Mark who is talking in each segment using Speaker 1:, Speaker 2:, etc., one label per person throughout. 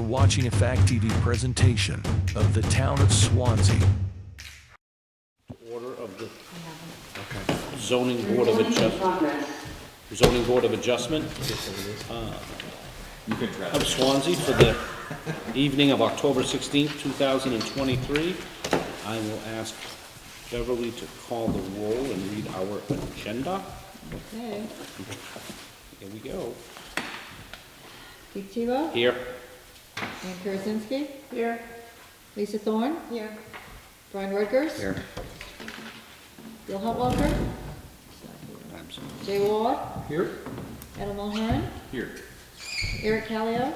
Speaker 1: watching a Fact TV presentation of the town of Swanzey.
Speaker 2: Order of the zoning board of adjustment. Zoning board of adjustment of Swansea for the evening of October 16th, 2023. I will ask Beverly to call the roll and read our agenda.
Speaker 3: Okay.
Speaker 2: Here we go.
Speaker 3: Keith Tebow?
Speaker 2: Here.
Speaker 3: Ann Karasinski?
Speaker 4: Here.
Speaker 3: Lisa Thorne?
Speaker 4: Here.
Speaker 3: Brian Rutgers?
Speaker 2: Here.
Speaker 3: Bill Hutwalker? Jay Ward?
Speaker 2: Here.
Speaker 3: Adam Mulhern?
Speaker 2: Here.
Speaker 3: Eric Callio?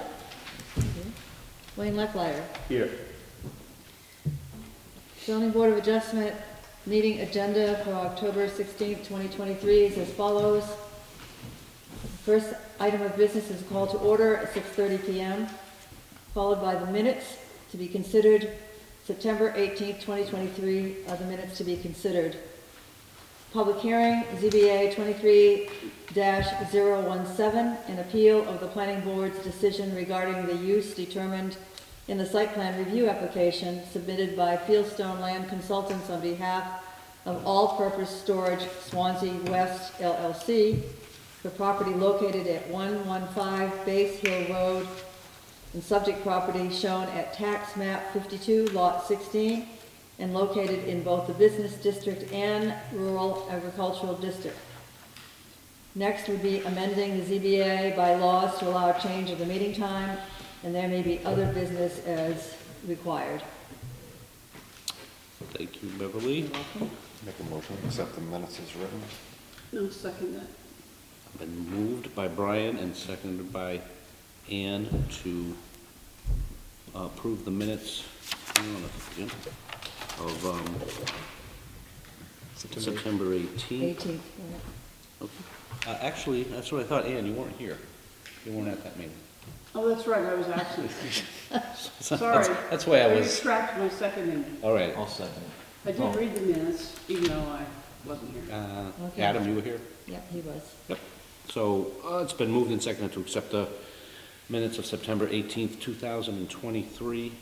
Speaker 3: Wayne Lechleiter?
Speaker 2: Here.
Speaker 3: Zoning Board of Adjustment meeting agenda for October 16th, 2023 is as follows. First item of business is a call to order at 6:30 p.m., followed by the minutes to be considered. September 18th, 2023 are the minutes to be considered. Public hearing, ZBA 23-017, an appeal of the Planning Board's decision regarding the use determined in the site plan review application submitted by Fieldstone Land Consultants on behalf of All Purpose Storage Swansea West LLC for property located at 115 Base Hill Road and subject property shown at tax map 52 lot 16 and located in both the business district and rural agricultural district. Next would be amending the ZBA bylaws to allow a change of the meeting time, and there may be other business as required.
Speaker 2: Thank you, Beverly.
Speaker 3: You're welcome.
Speaker 5: Make a motion to accept the minutes as written.
Speaker 4: No, second that.
Speaker 2: Been moved by Brian and seconded by Ann to approve the minutes. Hang on a second. Of September 18th.
Speaker 3: 18th.
Speaker 2: Okay. Actually, that's what I thought. Ann, you weren't here. You weren't at that meeting.
Speaker 4: Oh, that's right, I was actually, sorry.
Speaker 2: That's why I was.
Speaker 4: retract my seconding.
Speaker 2: All right.
Speaker 5: I'll second it.
Speaker 4: I did read the minutes, even though I wasn't here.
Speaker 3: Okay.
Speaker 2: Adam, you were here?
Speaker 3: Yep, he was.
Speaker 2: Yep. So it's been moved and seconded to accept the minutes of September 18th, 2023.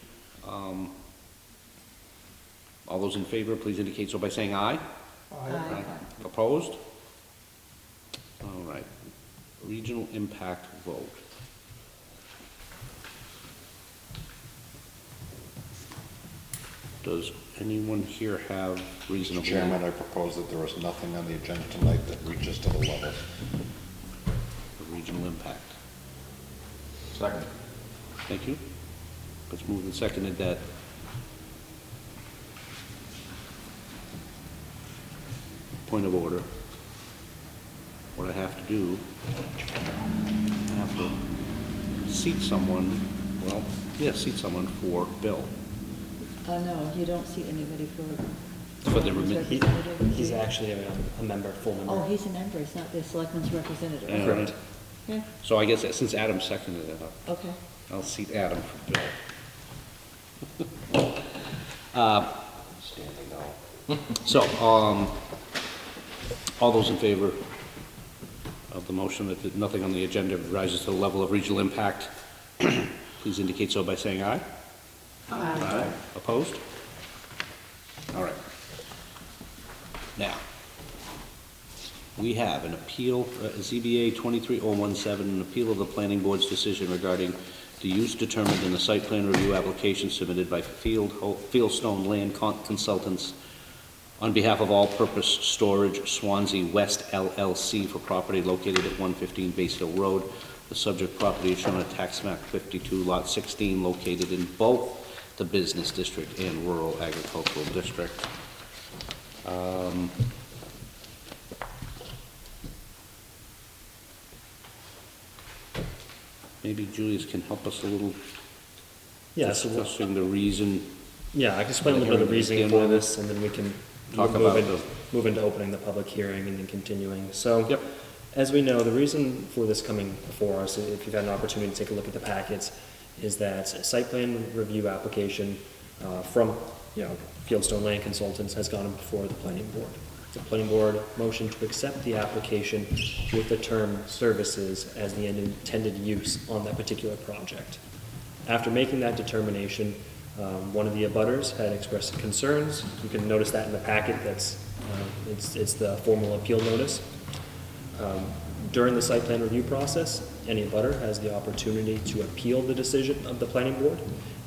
Speaker 2: All those in favor, please indicate so by saying aye.
Speaker 3: Aye.
Speaker 2: Opposed? All right. Regional impact vote. Does anyone here have reasonable?
Speaker 5: Mr. Chairman, I propose that there is nothing on the agenda tonight that reaches to the level.
Speaker 2: The regional impact.
Speaker 5: Second.
Speaker 2: Thank you. Let's move and seconded that. Point of order. What I have to do, I have to seat someone, well, yeah, seat someone for Bill.
Speaker 3: No, you don't see anybody for.
Speaker 2: For the
Speaker 6: He's actually a member, full member.
Speaker 3: Oh, he's a member, he's not the selectman's representative.
Speaker 2: Yeah.
Speaker 6: Correct.
Speaker 3: Okay,
Speaker 2: So I guess since Adam seconded it,
Speaker 3: okay.
Speaker 2: I'll seat Adam for Bill.
Speaker 5: Standing now.
Speaker 2: So, all those in favor of the motion that nothing on the agenda rises to the level of regional impact, please indicate so by saying aye. Aye. Opposed? All right. Now, we have an appeal, ZBA 23017, an appeal of the planning board's decision regarding the use determined in the site plan review application submitted by Fieldstone Land Consultants on behalf of All Purpose Storage Swansea West LLC for property located at 115 Base Hill Road. The subject property is shown at tax map 52 lot 16, located in both the business district and rural agricultural district. Maybe Julius can help us a little,
Speaker 6: Yeah, so we'll,
Speaker 2: discussing the reason.
Speaker 6: yeah, I can explain a little bit of the reasoning for this, and then we can
Speaker 2: Talk about
Speaker 6: move into opening the public hearing and then continuing. So,
Speaker 2: Yep.
Speaker 6: as we know, the reason for this coming before us, if you've had an opportunity to take a look at the packets, is that a site plan review application from, Fieldstone Land Consultants has gone before the planning board. The planning board motion to accept the application with the term services as the intended use on that particular project. After making that determination, one of the abutters had expressed concerns. You can notice that in the packet. It's the formal appeal notice. During the site plan review process, any abutter has the opportunity to appeal the decision of the planning board,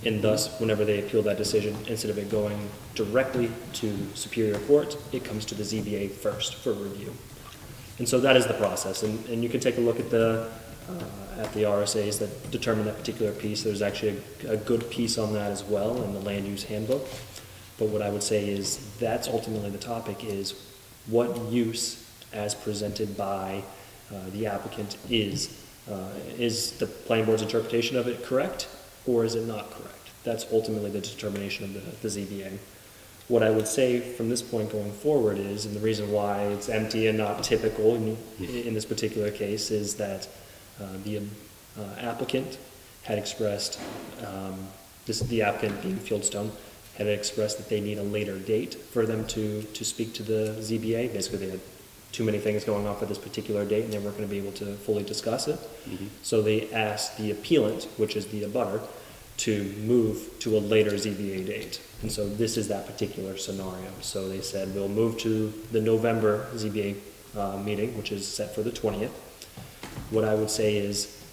Speaker 6: and thus, whenever they appeal that decision, instead of it going directly to Superior Court, it comes to the ZBA first for review. And so that is the process, and you can take a look at the RSAs that determine that particular piece. There's actually a good piece on that as well in the land use handbook. But what I would say is that's ultimately the topic, is what use as presented by the applicant is the planning board's interpretation of it correct, or is it not correct? That's ultimately the determination of the ZBA. What I would say from this point going forward is, and the reason why it's empty and not typical in this particular case, is that the applicant had expressed, the applicant being Fieldstone, had expressed that they need a later date for them to speak to the ZBA. Basically, they had too many things going on for this particular date, and they weren't going to be able to fully discuss it. So they asked the appealant, which is the abutter, to move to a later ZBA date. And so this is that particular scenario. So they said, we'll move to the November ZBA meeting, which is set for the 20th. What I would say is,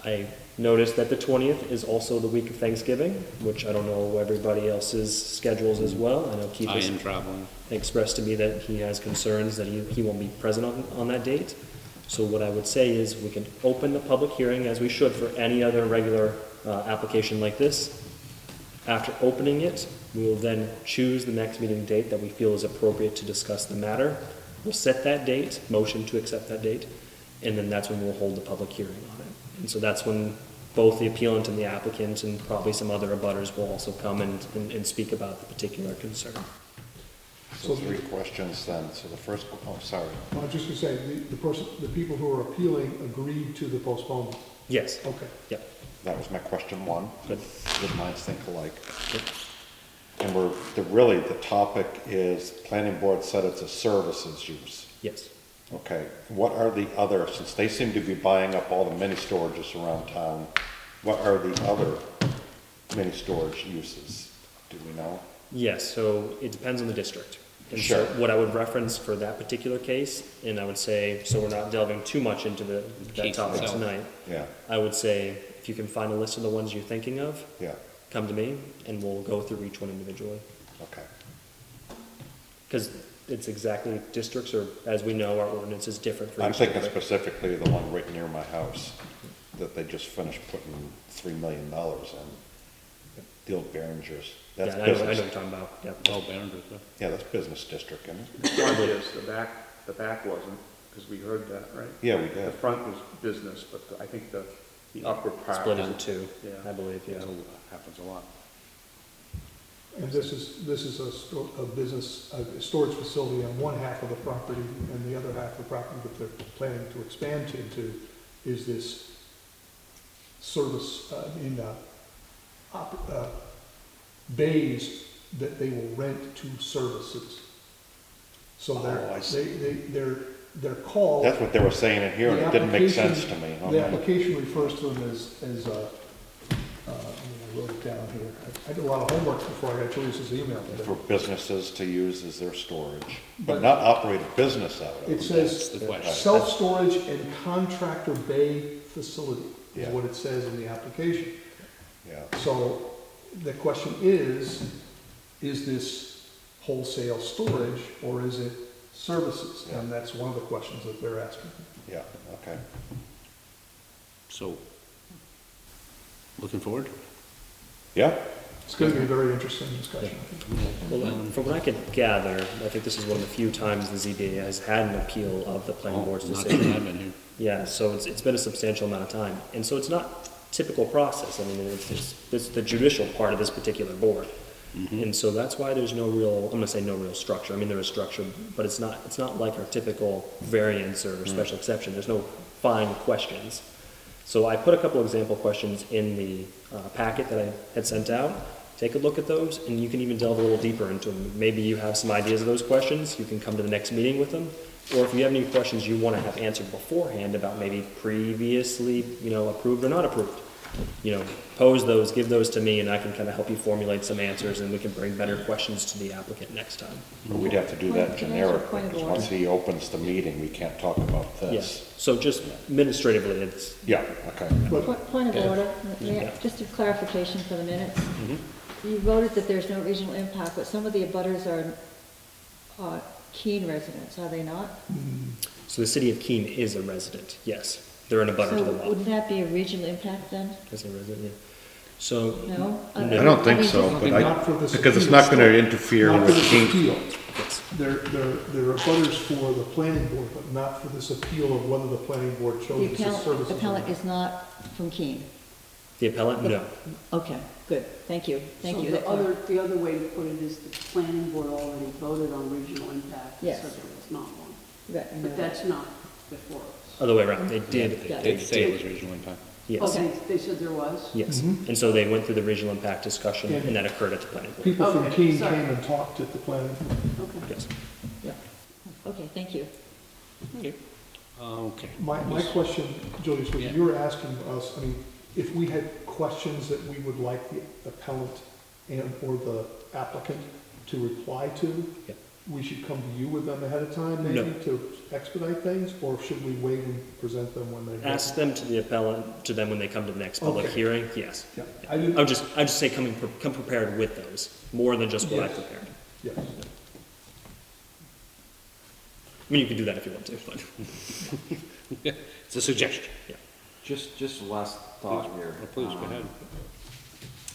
Speaker 6: I noticed that the 20th is also the week of Thanksgiving, which I don't know everybody else's schedules as well. I know Keith
Speaker 2: I am traveling.
Speaker 6: expressed to me that he has concerns that he won't be present on that date. So what I would say is, we can open the public hearing as we should for any other regular application like this. After opening it, we will then choose the next meeting date that we feel is appropriate to discuss the matter. We'll set that date, motion to accept that date, and then that's when we'll hold the public hearing on it. And so that's when both the appealant and the applicant and probably some other abutters will also come and speak about the particular concern.
Speaker 5: So three questions then. So the first, oh, sorry.
Speaker 7: I was just going to say, the people who are appealing agreed to the postponement.
Speaker 6: Yes.
Speaker 7: Okay.
Speaker 6: Yep.
Speaker 5: That was my question one.
Speaker 6: Good.
Speaker 5: Good minds think alike. And really, the topic is planning board said it's a services use.
Speaker 6: Yes.
Speaker 5: Okay, what are the other, since they seem to be buying up all the mini storages around town, what are the other mini storage uses? Do we know?
Speaker 6: Yes, so it depends on the district. And
Speaker 5: Sure.
Speaker 6: so what I would reference for that particular case, and I would say, so we're not delving too much into that
Speaker 2: Case
Speaker 6: topic
Speaker 2: itself.
Speaker 6: tonight,
Speaker 5: Yeah,
Speaker 6: I would say, if you can find a list of the ones you're thinking of,
Speaker 5: yeah,
Speaker 6: come to me, and we'll go through each one individually.
Speaker 5: okay.
Speaker 6: Because it's exactly, districts are, as we know, our ordinance is different for
Speaker 5: I'm
Speaker 6: each
Speaker 5: thinking
Speaker 6: district.
Speaker 5: specifically the one right near my house, that they just finished putting $3 million in. The old Behringer's.
Speaker 6: Yeah,
Speaker 5: That's
Speaker 6: I know what
Speaker 5: business.
Speaker 6: you're talking about, yeah.
Speaker 2: Oh, Behringer,
Speaker 5: Yeah, that's business district, isn't it?
Speaker 4: The front is, the back wasn't, because we heard that, right?
Speaker 5: Yeah, we
Speaker 4: The
Speaker 5: did.
Speaker 4: front was business, but I think the upper part.
Speaker 6: Split into two,
Speaker 4: Yeah.
Speaker 6: I believe, yeah.
Speaker 2: happens a lot.
Speaker 7: And this is a business, a storage facility on one half of the property, and the other half of the property that they're planning to expand into is this service, bays that they will rent to services. So
Speaker 5: Oh, I see.
Speaker 7: they're called.
Speaker 5: That's what they were saying in here, and it didn't make sense to me.
Speaker 7: The application refers to them as I wrote it down here. I did a lot of homework before I got Teresa's email today.
Speaker 5: For businesses to use as their storage, but not operate a business out of it.
Speaker 7: It says
Speaker 2: the question.
Speaker 7: self-storage and contractor bay facility is
Speaker 5: Yeah.
Speaker 7: what it says in the application.
Speaker 5: Yeah,
Speaker 7: So the question is this wholesale storage or is it services?
Speaker 5: Yeah.
Speaker 7: And that's one of the questions that they're asking.
Speaker 5: yeah, okay.
Speaker 2: So, looking forward?
Speaker 5: Yeah,
Speaker 7: It's going to be a very interesting discussion.
Speaker 6: Well, from what I could gather, I think this is one of the few times the ZBA has had an appeal of the planning board's
Speaker 2: Not
Speaker 6: decision.
Speaker 2: since I've been here.
Speaker 6: Yeah, so it's been a substantial amount of time. And so it's not typical process. I mean, it's the judicial part of this particular board. And so that's why there's no real, I'm gonna say no real structure. I mean, there is structure, but it's not like our typical variance or special exception. There's no fine questions. So I put a couple example questions in the packet that I had sent out. Take a look at those, and you can even delve a little deeper into them. Maybe you have some ideas of those questions. You can come to the next meeting with them. Or if you have any questions you want to have answered beforehand about maybe previously, approved or not approved, pose those, give those to me, and I can kind of help you formulate some answers, and we can bring better questions to the applicant next time.
Speaker 5: We'd have to do that
Speaker 3: Can I ask a
Speaker 5: generic,
Speaker 3: point of
Speaker 5: because
Speaker 3: order?
Speaker 5: once he opens the meeting, we can't talk about
Speaker 6: Yes,
Speaker 5: this.
Speaker 6: so just administratively, it's,
Speaker 5: Yeah, okay.
Speaker 3: Point of
Speaker 2: Yeah.
Speaker 3: order,
Speaker 6: Yeah.
Speaker 3: just a clarification for the minutes.
Speaker 2: Mm-hmm.
Speaker 3: You voted that there's no regional impact, but some of the abutters are Keene residents, are they not?
Speaker 6: so the city of Keene is a resident, yes. They're in a butter to the
Speaker 3: So
Speaker 6: lot.
Speaker 3: wouldn't that be a regional impact then?
Speaker 6: Is a resident, yeah. So,
Speaker 3: No?
Speaker 6: I
Speaker 5: don't think
Speaker 3: mean,
Speaker 5: so,
Speaker 3: just-
Speaker 5: but
Speaker 7: Not for this
Speaker 5: because it's
Speaker 7: appeal.
Speaker 5: not gonna interfere
Speaker 7: Not for
Speaker 5: with
Speaker 7: this
Speaker 5: King.
Speaker 7: appeal.
Speaker 6: yes,
Speaker 7: They're abutters for the planning board, but not for this appeal of whether the planning board
Speaker 3: The
Speaker 7: chose the services. or
Speaker 3: appellant
Speaker 7: not.
Speaker 3: is not from Keene?
Speaker 6: the appellant, no.
Speaker 3: Okay, good, thank you, thank
Speaker 4: So
Speaker 3: you.
Speaker 4: the other way to put it is the planning board already voted on regional impact, so
Speaker 3: Yes.
Speaker 4: there was not one.
Speaker 3: Right, I know
Speaker 4: But
Speaker 3: that.
Speaker 4: that's not before us.
Speaker 6: Other way around, they did,
Speaker 3: Yeah.
Speaker 2: They say it was regional impact.
Speaker 6: yes,
Speaker 4: Okay, they said there was?
Speaker 6: yes.
Speaker 7: Mhm.
Speaker 6: And so they went through the regional impact discussion,
Speaker 7: And-
Speaker 6: and that occurred at the planning board.
Speaker 7: People from
Speaker 4: Okay,
Speaker 7: Keene
Speaker 4: sorry.
Speaker 7: came and talked at the planning board.
Speaker 4: Okay.
Speaker 6: Yes.
Speaker 3: Okay, thank you.
Speaker 2: Okay.
Speaker 7: My question, Julius, was
Speaker 2: Yeah.
Speaker 7: you were asking us, I mean, if we had questions that we would like the appellant and/or the applicant to reply to,
Speaker 6: Yeah.
Speaker 7: we should come to you with them ahead of time,
Speaker 6: No.
Speaker 7: maybe, to expedite things, or should we wait and present them when they're?
Speaker 6: Ask them to the appellant, to them when they come to the next public
Speaker 7: Okay.
Speaker 6: hearing, yes.
Speaker 7: Yeah,
Speaker 6: I would just say come prepared with those, more than just what I
Speaker 7: Yes.
Speaker 6: prepared.
Speaker 7: yes.
Speaker 6: I mean, you can do that if you want to, but,
Speaker 2: It's a suggestion.
Speaker 8: Just last thought here.
Speaker 2: Please, go ahead.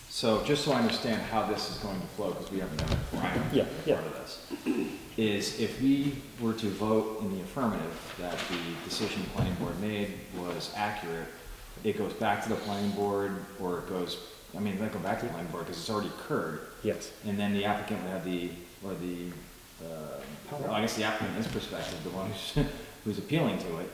Speaker 8: So just so I understand how this is going to flow, because we haven't done it before, I know
Speaker 6: Yeah, yeah.
Speaker 8: part of this, is if we were to vote in the affirmative that the decision the planning board made was accurate, it goes back to the planning board, or it goes, I mean, it might go back to the planning board because it's already occurred,
Speaker 6: yes.
Speaker 8: and then the applicant would have well, I guess the applicant in this perspective, the one who's appealing to it,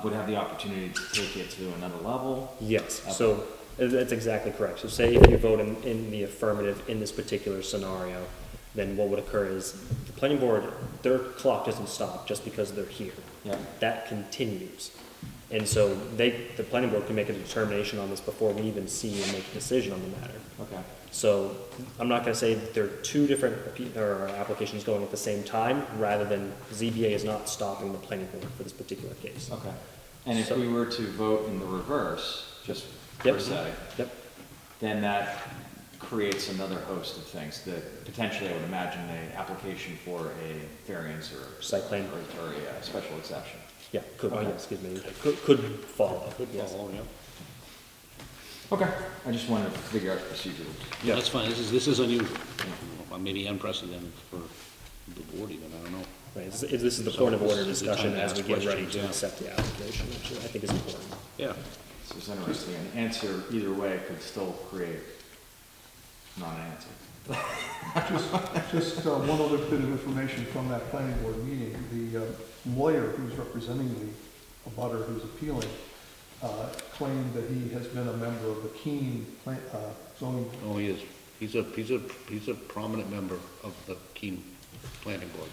Speaker 8: would have the opportunity to take it to another level.
Speaker 6: Yes,
Speaker 8: Okay.
Speaker 6: so that's exactly correct. So say if you vote in the affirmative in this particular scenario, then what would occur is the planning board, their clock doesn't stop just because they're here.
Speaker 8: Yeah.
Speaker 6: That continues. And so the planning board can make a determination on this before we even see and make a decision on the matter.
Speaker 8: Okay.
Speaker 6: So I'm not gonna say that there are two different applications going at the same time, rather than ZBA is not stopping the planning board for this particular case.
Speaker 8: Okay. And if
Speaker 6: So-
Speaker 8: we were to vote in the reverse, just
Speaker 6: Yep.
Speaker 8: per se,
Speaker 6: Yep,
Speaker 8: then that creates another host of things that potentially I would imagine an application for a variance or
Speaker 6: Site plan.
Speaker 8: or a special exception.
Speaker 6: yeah, could, oh,
Speaker 8: Okay.
Speaker 6: yeah, excuse me, could follow,
Speaker 2: Good
Speaker 6: yes.
Speaker 2: call, yeah.
Speaker 8: Okay. I just wanted to figure out procedure.
Speaker 2: Yeah, that's fine. This is unusual, maybe unprecedented for the board even, I don't know.
Speaker 6: Right, this is the
Speaker 2: So
Speaker 6: point of order
Speaker 2: this is the time
Speaker 6: discussion
Speaker 2: to
Speaker 6: as we
Speaker 2: ask
Speaker 6: get ready
Speaker 2: questions,
Speaker 6: to
Speaker 2: yeah.
Speaker 6: accept the application, which I think is important.
Speaker 2: Yeah.
Speaker 8: This is interesting. An answer either way could still create non-answer.
Speaker 7: Just one other bit of information from that planning board meeting. The lawyer who's representing the abutter who's appealing claimed that he has been a member of the Keene zoning board.
Speaker 2: Oh, he is. He's a prominent member of the Keene Planning Board.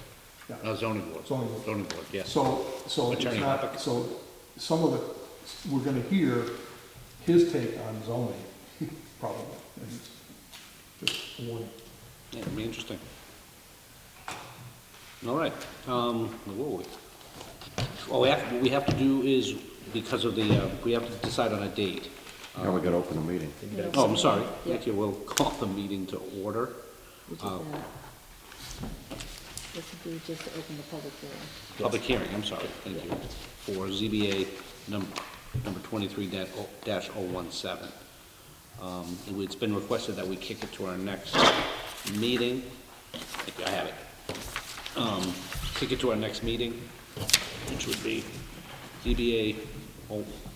Speaker 7: Yeah.
Speaker 2: Zoning board.
Speaker 7: Zoning board.
Speaker 2: Zoning board, yes.
Speaker 7: So it's
Speaker 2: Attorney
Speaker 7: not,
Speaker 2: Hoppick.
Speaker 7: so some of the, we're gonna hear his take on zoning, probably. And it's just a warning.
Speaker 2: Yeah, it'll be interesting. All right, where were we? Well, what we have to do is, because of the, we have to decide on a date.
Speaker 5: Now we gotta open the meeting.
Speaker 2: Oh, I'm sorry.
Speaker 3: Yeah.
Speaker 2: Thank you. We'll call the meeting to order.
Speaker 3: Which is that. This would be just to open the public hearing.
Speaker 2: Public hearing, I'm sorry, thank you, for ZBA number 23-017. It's been requested that we kick it to our next meeting. Thank you, I have it. Kick it to our next meeting, which would be ZBA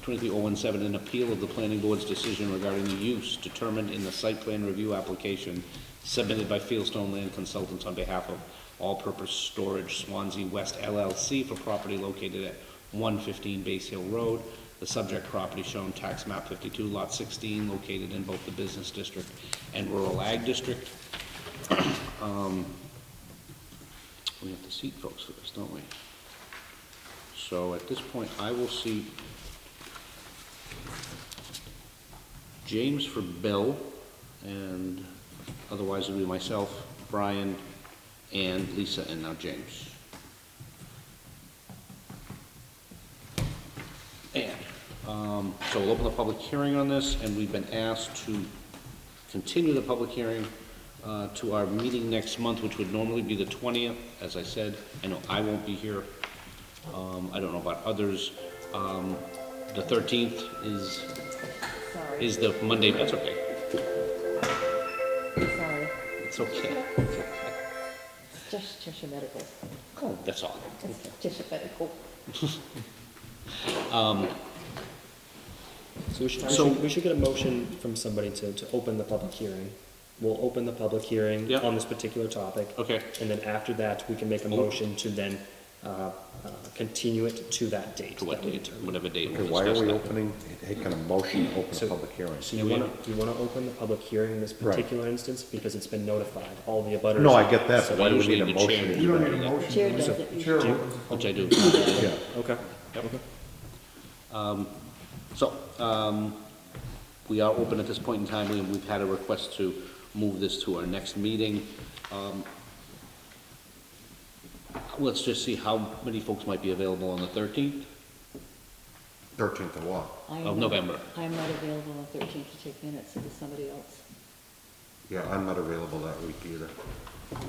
Speaker 2: 23-017, an appeal of the planning board's decision regarding the use determined in the site plan review application submitted by Fieldstone Land Consultants on behalf of All-Purpose Storage Swanzey West LLC for property located at 115 Base Hill Road. The subject property shown tax map 52, lot 16, located in both the business district and rural ag district. We have to seat folks for this, don't we? So at this point, I will seat James for Bill, and otherwise it'll be myself, Brian, and Lisa, and now James. And, so we'll open the public hearing on this, and we've been asked to continue the public hearing to our meeting next month, which would normally be the 20th. As I said, I know I won't be here. I don't know about others. The 13th
Speaker 3: Sorry,
Speaker 2: is the Monday. That's okay.
Speaker 3: sorry.
Speaker 2: It's okay.
Speaker 3: It's just Cheshire Medical.
Speaker 2: Oh, that's all.
Speaker 3: It's Cheshire Medical.
Speaker 6: So
Speaker 2: So-
Speaker 6: we should get a motion from somebody to open the public hearing. We'll open the public hearing
Speaker 2: Yep.
Speaker 6: on this particular topic.
Speaker 2: Okay.
Speaker 6: And then after that, we can make a motion to then continue it to that date.
Speaker 2: To what
Speaker 6: that we
Speaker 2: date,
Speaker 6: determine.
Speaker 2: whatever date
Speaker 5: Okay,
Speaker 2: we'll
Speaker 5: why are
Speaker 2: discuss
Speaker 5: we
Speaker 2: that.
Speaker 5: opening, taking a motion to open
Speaker 6: So-
Speaker 5: a public hearing?
Speaker 6: So
Speaker 2: Yeah,
Speaker 6: you
Speaker 2: we
Speaker 6: wanna open the public hearing in this
Speaker 5: Right.
Speaker 6: particular instance because it's been notified, all the abutters.
Speaker 5: No, I get that,
Speaker 2: So
Speaker 5: but why do we
Speaker 2: usually
Speaker 5: need a
Speaker 2: the chair
Speaker 5: motion?
Speaker 2: does
Speaker 7: You don't need a
Speaker 2: that.
Speaker 7: motion.
Speaker 3: Chair
Speaker 7: you
Speaker 3: does
Speaker 7: just-
Speaker 3: it
Speaker 7: the chair
Speaker 3: usually.
Speaker 7: opens the
Speaker 2: Which I
Speaker 7: public
Speaker 2: do.
Speaker 5: Yeah.
Speaker 6: Okay.
Speaker 2: Yep.
Speaker 6: Okay.
Speaker 2: So, we are open at this point in time. We've had a request to move this to our next meeting. Let's just see how many folks might be available on the 13th
Speaker 5: 13th of what?
Speaker 3: I am
Speaker 2: of
Speaker 3: not-
Speaker 2: November.
Speaker 3: I'm not available on the 13th to take minutes, it was somebody else.
Speaker 5: Yeah, I'm not available that week either.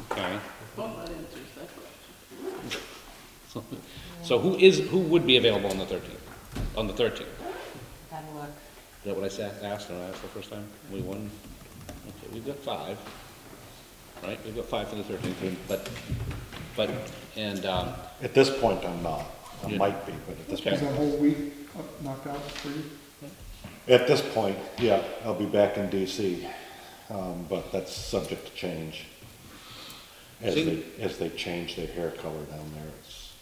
Speaker 2: Okay.
Speaker 4: Well, that answers that question.
Speaker 2: So who would be available on the 13th? On the 13th?
Speaker 3: Have a look.
Speaker 2: Is that what I asked when I asked the first time? We won? Okay, we've got 5. Right, we've got 5 for the 13th, and,
Speaker 5: At this point, I'm not. I
Speaker 2: Yeah.
Speaker 5: might be, but at this
Speaker 2: Okay.
Speaker 7: Is
Speaker 5: point.
Speaker 7: that whole week knocked out for you?
Speaker 5: At this point, yeah, I'll be back in DC, but that's subject to change. As they change their hair color down there, it's,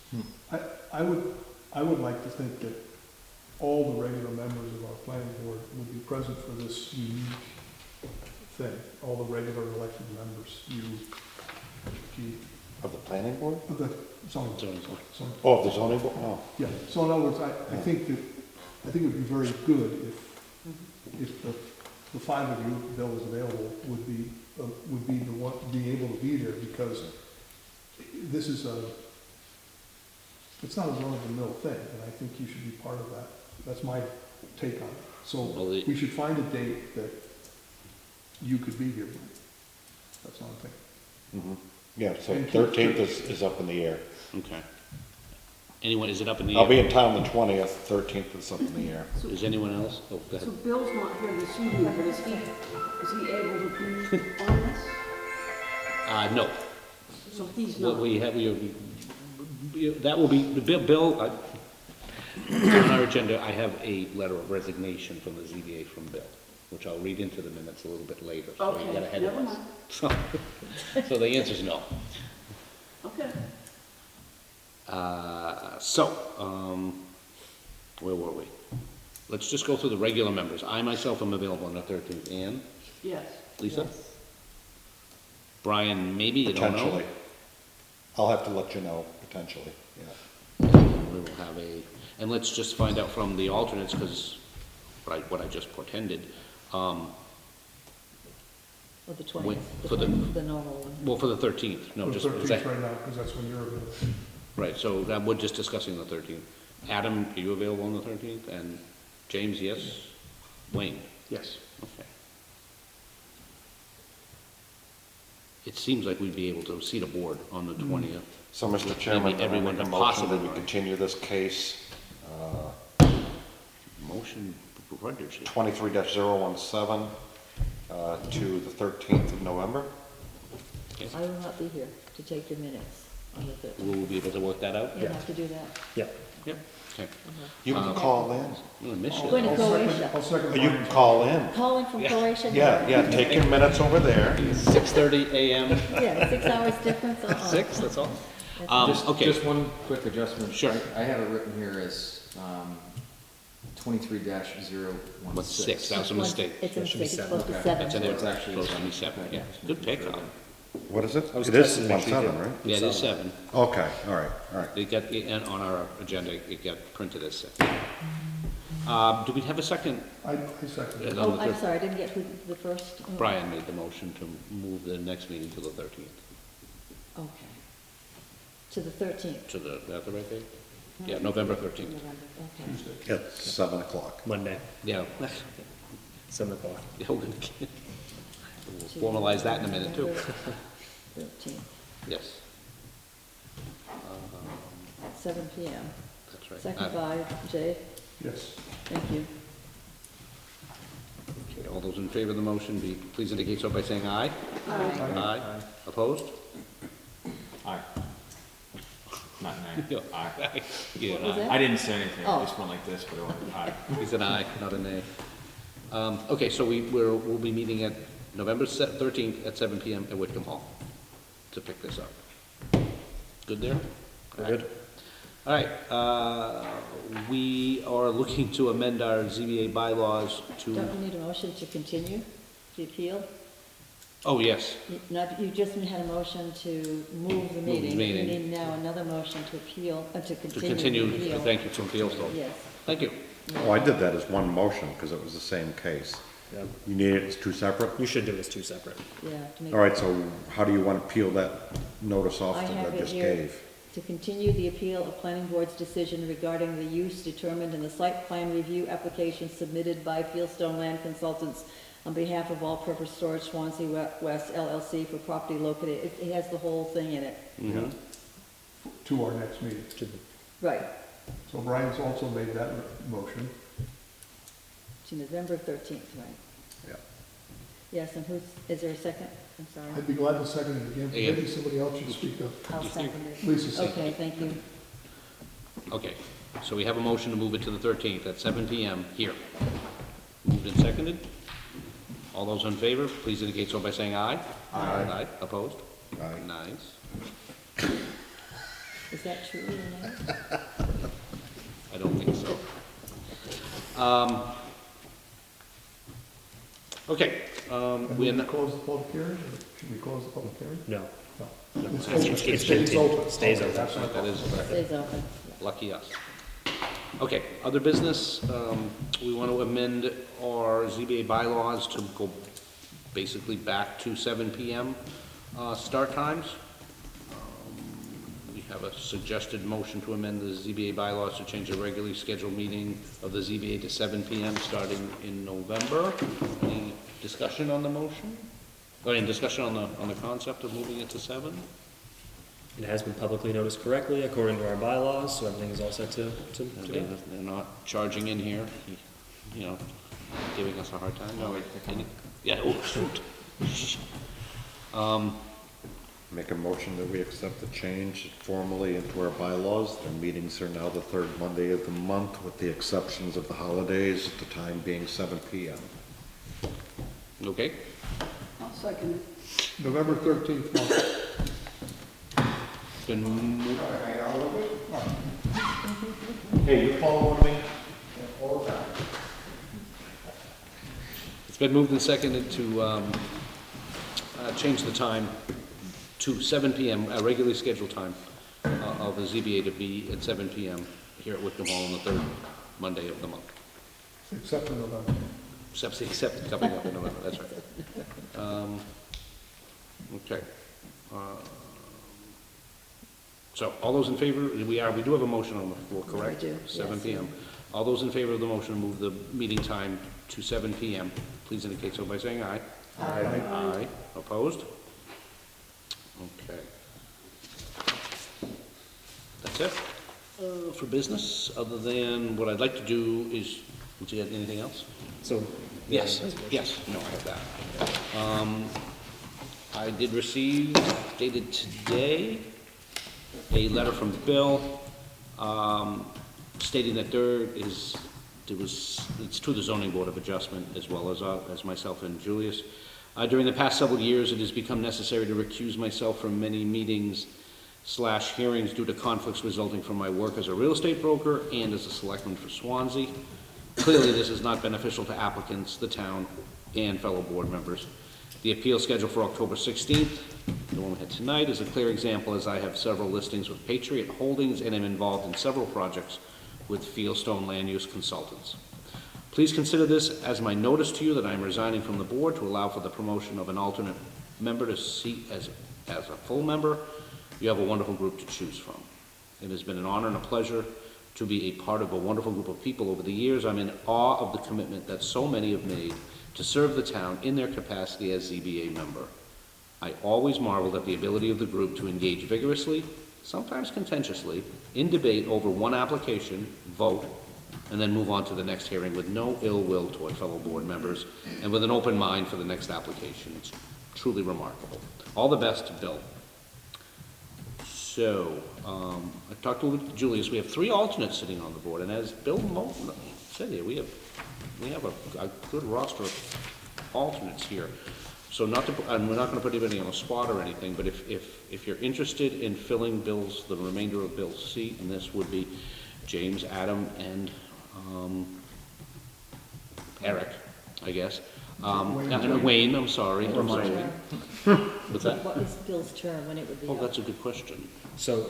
Speaker 7: I would like to think that all the regular members of our planning board would be present for this unique thing, all the regular elected members, you, Keith,
Speaker 5: of the planning board?
Speaker 7: of the zoning.
Speaker 2: Zoning board.
Speaker 7: Zoning.
Speaker 5: Oh, the zoning board, oh.
Speaker 7: Yeah, so in other words, I think it would be very good if the 5 of you, if Bill is available, would be the one, be able to be there, because this is it's not a run-of-the-mill thing, and I think you should be part of that. That's my take on it. So
Speaker 2: Well, the-
Speaker 7: we should find a date that you could be here. That's what I'm thinking.
Speaker 5: Mhm. Yeah, so
Speaker 7: And keep-
Speaker 5: 13th is up in the air.
Speaker 2: okay. Anyone, is it up in the air?
Speaker 5: I'll be in town the 20th, 13th is up in the air.
Speaker 2: Is anyone else? Oh, go
Speaker 4: So
Speaker 2: ahead.
Speaker 4: Bill's not here this evening, but is he able to be on this?
Speaker 2: No.
Speaker 4: So he's
Speaker 2: What
Speaker 4: not.
Speaker 2: we have, that will be, Bill, on our agenda, I have a letter of resignation from the ZBA from Bill, which I'll read into the minutes a little bit later. So you got
Speaker 4: Okay,
Speaker 2: ahead of
Speaker 4: never
Speaker 2: us.
Speaker 4: mind.
Speaker 2: So the answer's no.
Speaker 4: Okay.
Speaker 2: Where were we? Let's just go through the regular members. I myself am available on the 13th. Ann?
Speaker 4: Yes.
Speaker 2: Lisa?
Speaker 3: Yes.
Speaker 2: Brian, maybe, you don't know?
Speaker 5: Potentially. I'll have to let you know, potentially, yeah.
Speaker 2: We will have and let's just find out from the alternates, because what I just portended,
Speaker 3: Or the 20th,
Speaker 2: Wait,
Speaker 3: the
Speaker 2: for the-
Speaker 3: 20th, the normal one.
Speaker 2: well, for the 13th, no,
Speaker 7: The
Speaker 2: just,
Speaker 7: 13th right now, because that's when you're available.
Speaker 2: right, so that, we're just discussing the 13th. Adam, are you available on the 13th? And James, yes? Wayne?
Speaker 7: Yes.
Speaker 2: Okay. It seems like we'd be able to seat a board on the 20th.
Speaker 5: So, Mr. Chairman,
Speaker 2: Maybe
Speaker 5: I
Speaker 2: everyone
Speaker 5: make a
Speaker 2: to
Speaker 5: motion
Speaker 2: possibly
Speaker 5: that we
Speaker 2: run.
Speaker 5: continue this case,
Speaker 2: Motion, Rogers,
Speaker 5: 23-017, to the 13th of November.
Speaker 3: I will not be here to take your minutes on the 13th.
Speaker 2: will we be able to work that out?
Speaker 3: You'll have to do that.
Speaker 6: Yeah.
Speaker 2: Yep. Okay.
Speaker 5: You can call in.
Speaker 2: I'm gonna miss
Speaker 3: I'm going
Speaker 2: you.
Speaker 3: to Croatia.
Speaker 7: I'll second
Speaker 5: Oh, you can
Speaker 7: Brian's.
Speaker 5: call in.
Speaker 3: Calling from Croatia.
Speaker 5: Yeah, take your minutes over there.
Speaker 2: 6:30 a.m.
Speaker 3: Yeah, 6 hours difference.
Speaker 2: 6, that's all?
Speaker 3: That's-
Speaker 2: Okay.
Speaker 8: Just one quick adjustment.
Speaker 2: Sure.
Speaker 8: I have it written here as 23-016.
Speaker 2: What's 6? That was a mistake.
Speaker 3: It's a
Speaker 6: That should be
Speaker 3: mistake, it's
Speaker 6: seven.
Speaker 3: supposed to be
Speaker 8: Okay.
Speaker 3: 7.
Speaker 2: That's in
Speaker 8: So
Speaker 2: there.
Speaker 8: it's actually
Speaker 2: Supposed to be
Speaker 8: 7.
Speaker 2: 7,
Speaker 8: Okay.
Speaker 2: yeah. Good pick, Colin.
Speaker 5: What is it?
Speaker 6: I was
Speaker 5: It is
Speaker 6: testing to make sure you
Speaker 5: 17,
Speaker 6: did.
Speaker 5: right?
Speaker 2: Yeah, it is 7.
Speaker 5: Okay, all right.
Speaker 2: It got, and on our agenda, it got printed as 6. Do we have a second?
Speaker 7: I second it.
Speaker 3: Oh, I'm sorry, I didn't get who the first.
Speaker 2: Brian made the motion to move the next meeting to the 13th.
Speaker 3: Okay. To the 13th.
Speaker 2: To the, is that the right date? Yeah, November 13th.
Speaker 3: Okay.
Speaker 7: Tuesday.
Speaker 5: At 7 o'clock.
Speaker 6: Monday,
Speaker 2: Yeah.
Speaker 6: 7 o'clock.
Speaker 2: Yeah, we'll formalize that in a minute, too.
Speaker 3: November 13th,
Speaker 2: Yes.
Speaker 3: at 7 PM.
Speaker 2: That's right.
Speaker 3: Second by Jay.
Speaker 7: Yes.
Speaker 3: Thank you.
Speaker 2: Okay, all those in favor of the motion, please indicate so by saying aye.
Speaker 3: Aye.
Speaker 2: Aye. Opposed?
Speaker 8: Aye. Not nay.
Speaker 2: Yeah.
Speaker 8: Aye.
Speaker 2: Yeah,
Speaker 3: What was
Speaker 2: aye.
Speaker 3: that?
Speaker 8: I didn't say anything,
Speaker 3: Oh.
Speaker 8: I just went like this, but it went aye.
Speaker 2: He's an aye, not a nay. Okay, so we'll be meeting at November 13th at 7 PM at Whitcomb Hall to pick this up. Good there?
Speaker 6: We're good?
Speaker 2: All right, we are looking to amend our ZBA bylaws to,
Speaker 3: Don't you need a motion to continue the appeal?
Speaker 2: oh, yes,
Speaker 3: You just had a motion to move the meeting.
Speaker 2: meeting.
Speaker 3: You need now another motion to appeal, to
Speaker 2: to
Speaker 3: continue the
Speaker 2: continue,
Speaker 3: appeal.
Speaker 2: thank you, from Fieldstone.
Speaker 3: Yes.
Speaker 2: Thank you.
Speaker 5: Oh, I did that as one motion, because it was the same case.
Speaker 6: Yeah.
Speaker 5: You need it as two separate?
Speaker 6: You should do this two separate.
Speaker 3: Yeah. To make.
Speaker 5: All right, so how do you want to peel that notice off
Speaker 3: I
Speaker 5: that
Speaker 3: have
Speaker 5: I
Speaker 3: it
Speaker 5: just
Speaker 3: here.
Speaker 5: gave?
Speaker 3: To continue the appeal of planning board's decision regarding the use determined in the site plan review application submitted by Fieldstone Land Consultants on behalf of All Purpose Storage Swansea West LLC for property located, it has the whole thing in it.
Speaker 2: Mhm.
Speaker 7: To our next meeting.
Speaker 3: Right,
Speaker 7: So Brian's also made that motion.
Speaker 3: to November 13th, right?
Speaker 5: Yeah.
Speaker 3: Yes, and is there a second? I'm sorry.
Speaker 7: I'd be glad to second it again, but
Speaker 2: Yeah.
Speaker 7: maybe somebody else should speak up.
Speaker 3: I'll second it.
Speaker 7: Lisa second.
Speaker 3: Okay, thank you.
Speaker 2: Okay, so we have a motion to move it to the 13th at 7 PM here. Moved and seconded. All those in favor, please indicate so by saying aye. Aye. Opposed?
Speaker 5: Aye.
Speaker 2: Nice.
Speaker 3: Is that true, Renee?
Speaker 2: I don't think so. Okay,
Speaker 7: And
Speaker 2: we
Speaker 7: we
Speaker 2: are,
Speaker 7: close the public hearing, or should we close the public hearing?
Speaker 6: No.
Speaker 7: No.
Speaker 6: It's-
Speaker 7: open.
Speaker 6: it's
Speaker 7: It stays
Speaker 6: continued.
Speaker 7: open.
Speaker 6: Stays
Speaker 7: Okay,
Speaker 6: open.
Speaker 7: that's what I
Speaker 2: that
Speaker 7: thought.
Speaker 2: is
Speaker 3: Stays open.
Speaker 2: lucky us. Okay, other business, we want to amend our ZBA bylaws to go basically back to 7 PM start times. We have a suggested motion to amend the ZBA bylaws to change the regularly scheduled meeting of the ZBA to 7 PM starting in November. Any discussion on the motion? Or any discussion on the concept of moving it to 7?
Speaker 6: It has been publicly noticed correctly according to our bylaws, so everything is all set to go.
Speaker 2: They're not charging in here, you know, giving us a hard time.
Speaker 8: No, wait, they're coming.
Speaker 2: Yeah, oh, shoot.
Speaker 5: Make a motion that we accept the change formally into our bylaws. The meetings are now the third Monday of the month, with the exceptions of the holidays, the time being 7 PM.
Speaker 2: Okay,
Speaker 4: I'll second it.
Speaker 7: November 13th, Mark.
Speaker 2: been moved,
Speaker 5: Hey, you following me? All the time.
Speaker 2: it's been moved and seconded to change the time to 7 PM, a regularly scheduled time of the ZBA to be at 7 PM here at Whitcomb Hall on the third Monday of the month.
Speaker 7: Except for November.
Speaker 2: Except coming up in November, that's right. Okay. So, all those in favor, we do have a motion on the floor, correct?
Speaker 3: We do,
Speaker 2: 7
Speaker 3: yes.
Speaker 2: PM. All those in favor of the motion to move the meeting time to 7 PM, please indicate so by saying aye. Aye. Opposed? Okay. That's it for business, other than what I'd like to do is, would you get anything else?
Speaker 6: So.
Speaker 2: Yes, yes, no, I have that. I did receive, dated today, a letter from Bill, stating that it's to the zoning board of adjustment as well as myself and Julius. During the past several years, it has become necessary to recuse myself from many meetings / hearings due to conflicts resulting from my work as a real estate broker and as a selectman for Swanzey. Clearly, this is not beneficial to applicants, the town, and fellow board members. The appeal scheduled for October 16th, the one we had tonight, is a clear example, as I have several listings with Patriot Holdings and am involved in several projects with Fieldstone Land Consultants. Please consider this as my notice to you that I am resigning from the board to allow for the promotion of an alternate member to seat as a full member. You have a wonderful group to choose from. It has been an honor and a pleasure to be a part of a wonderful group of people over the years. I'm in awe of the commitment that so many have made to serve the town in their capacity as ZBA member. I always marveled at the ability of the group to engage vigorously, sometimes contentiously, in debate over one application, vote, and then move on to the next hearing with no ill will toward fellow board members and with an open mind for the next application. It's truly remarkable. All the best to Bill. So, I talked to Julius. We have 3 alternates sitting on the board, and as Bill Moulton said here, we have a good roster of alternates here. So and we're not going to put anybody on a spot or anything, but if you're interested in filling the remainder of Bill's seat, and this would be James, Adam, and Eric, I guess. Wayne, I'm sorry. What's that?
Speaker 3: What is Bill's term, when it would be
Speaker 2: Oh,
Speaker 3: up?
Speaker 2: that's a good question.
Speaker 6: So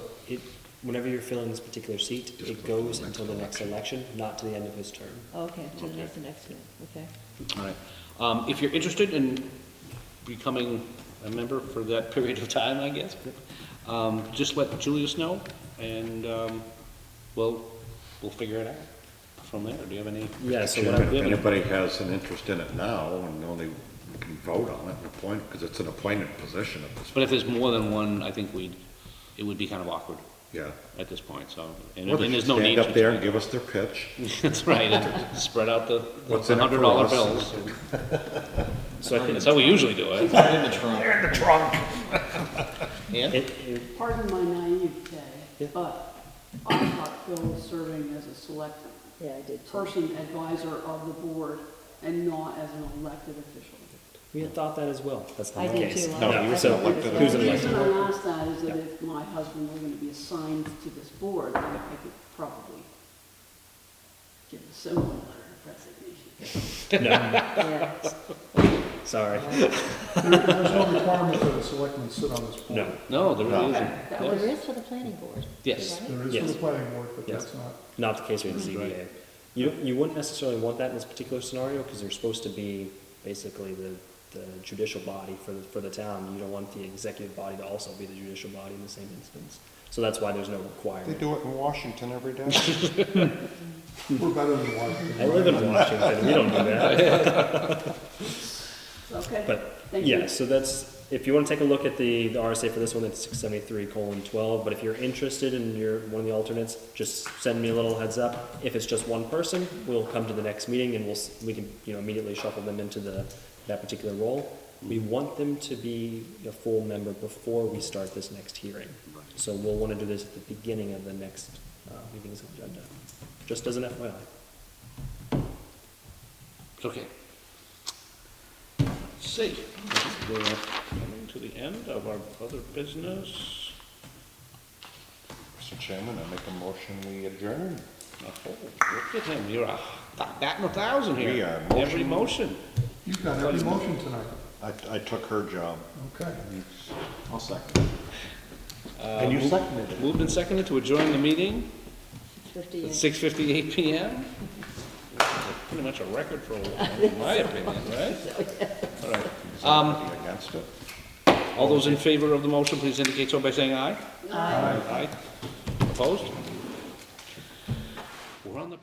Speaker 6: whenever you're filling this particular seat, it goes until the next election, not to the end of his term.
Speaker 3: Oh, okay, to the
Speaker 2: Okay.
Speaker 3: next one, okay.
Speaker 2: All right. If you're interested in becoming a member for that period of time, I guess, just let Julius know, and we'll figure it out from there. Do you have any?
Speaker 6: Yeah, so
Speaker 5: Jim,
Speaker 6: what
Speaker 5: if anybody has an interest in it now, and only can vote on it, because it's an appointed position at this
Speaker 2: But
Speaker 5: point.
Speaker 2: if there's more than one, I think it would be kind of awkward
Speaker 5: Yeah.
Speaker 2: at this point, so. And
Speaker 5: Well, they
Speaker 2: there's
Speaker 5: should
Speaker 2: no need
Speaker 5: stand up
Speaker 2: to.
Speaker 5: there and give us their pitch.
Speaker 2: That's right, and spread out the
Speaker 5: What's in it for
Speaker 2: $100
Speaker 5: us?
Speaker 2: bills.
Speaker 6: So I think
Speaker 2: That's how we usually do it.
Speaker 8: Put it in the trunk.
Speaker 2: Yeah?
Speaker 4: Pardon my naivete,
Speaker 6: Yeah.
Speaker 4: but I thought Bill was serving as a select
Speaker 3: Yeah, I did too.
Speaker 4: person advisor of the board and not as an elected official.
Speaker 6: we had thought that as well. That's
Speaker 3: I
Speaker 6: not the
Speaker 3: did
Speaker 6: case.
Speaker 3: too.
Speaker 5: No,
Speaker 3: I
Speaker 5: he was
Speaker 3: thought
Speaker 5: an elected
Speaker 3: it
Speaker 6: Who's
Speaker 3: was-
Speaker 6: an
Speaker 4: The reason
Speaker 6: elected?
Speaker 4: I asked that is that if my husband were going to be assigned to this board, then I could probably give a similar letter of resignation.
Speaker 6: No,
Speaker 3: Yeah.
Speaker 6: sorry.
Speaker 7: There's no requirement that a selectman sit on this board.
Speaker 6: No,
Speaker 2: No, there really isn't.
Speaker 4: That
Speaker 3: Well,
Speaker 4: was,
Speaker 3: there is for the planning board.
Speaker 2: Yes.
Speaker 3: right?
Speaker 7: There is for
Speaker 6: Yes.
Speaker 7: the planning board, but
Speaker 6: Yes.
Speaker 7: that's not.
Speaker 6: not the case with the ZBA. You wouldn't necessarily want that in this particular scenario, because they're supposed to be basically the judicial body for the town. You don't want the executive body to also be the judicial body in the same instance. So that's why there's no
Speaker 5: They
Speaker 6: requirement.
Speaker 5: do it in Washington every day.
Speaker 7: We're better than Washington.
Speaker 6: I live in Washington, we don't do that.
Speaker 4: okay.
Speaker 6: But,
Speaker 4: Thank
Speaker 6: yeah,
Speaker 4: you.
Speaker 6: so that's, if you want to take a look at the RSA for this one, it's 673:12, but if you're interested and you're one of the alternates, just send me a little heads up. If it's just one person, we'll come to the next meeting and we can, immediately shuffle them into that particular role. We want them to be a full member before we start this next hearing. So we'll want to do this at the beginning of the next meeting's agenda, just as an FYI.
Speaker 2: It's okay. Let's see. We're coming to the end of our other business.
Speaker 5: Mr. Chairman, I make a motion, we adjourn.
Speaker 2: Oh, look at him, you're batting 1,000 here.
Speaker 5: We are
Speaker 2: Every motion.
Speaker 7: You've got every motion tonight.
Speaker 5: I took her job.
Speaker 7: Okay.
Speaker 5: I'll second. And you seconded it.
Speaker 2: Moved and seconded to adjourn the meeting at
Speaker 3: 58.
Speaker 2: 6:58 PM. Pretty much a record for a while, in my opinion, right? All right.
Speaker 5: Somebody against it?
Speaker 2: All those in favor of the motion, please indicate so by saying aye. Aye. Opposed? We're on the...